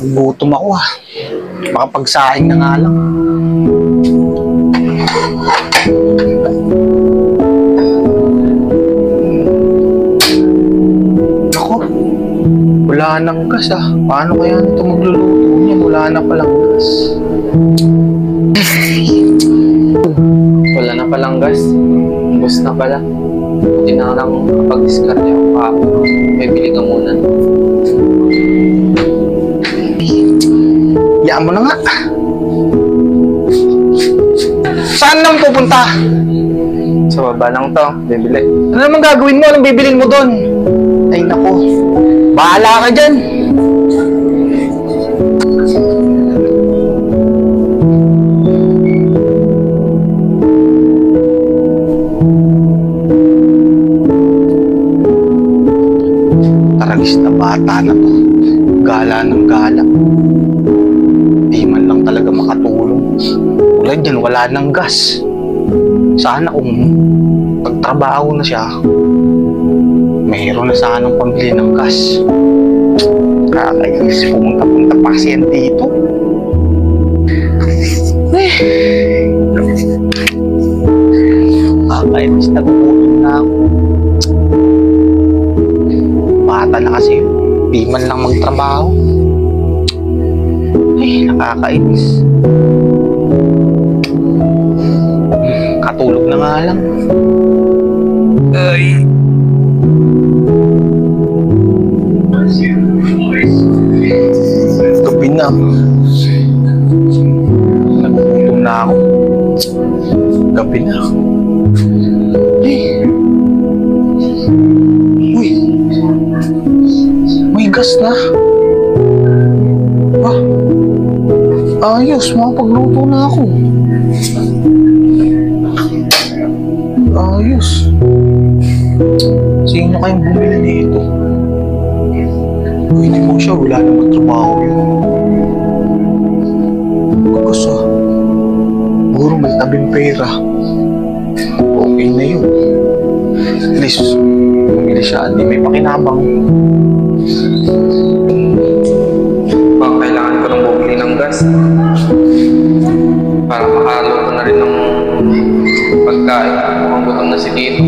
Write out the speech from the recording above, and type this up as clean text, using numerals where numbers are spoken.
Gutom ako ah. Makapagsaing na nga lang. Ako, wala nang gas ah. Paano kaya nito magluluto niya? Wala na palang gas. Wala na palang gas. Bus na pala. Buti na lang kapag-discard ako kahapon. May bili ka muna. Yaan mo na nga. Saan naman pupunta? Sa baba lang to. Bibili. Ano naman gagawin mo? Anong bibilin mo doon? Ay nako. Bahala ka dyan. Taragis na bata na to. Gala ng gala. Di man lang talaga makatulong. Tulad yan, wala ng gas. Sana kung pagtrabaho na siya, mayroon na sanang pambili ng gas. Kakainis, pumunta-punta pa kasi yan dito. Kakainis, nagugutom na ako. Bata na kasi yun. Di man lang magtrabaho. Ay, nakakainis. Katulog na nga lang. Ay. Gabi na. Nagugutom na ako. Gabi na. Ay. Uy. May gas na. Ayos, makapagluto na ako. Ayos. Sino kayong bumili nito? Hindi mo siya, wala naman trabaho yun. Bagus ah. Siguro may tabing pera. Okay na yun. At least, bumili siya, hindi may pakinabang. Baka kailangan ko nang bumili ng gas. Para makahalo ko na rin ng pagkain. Mukhang gutom na si Tito.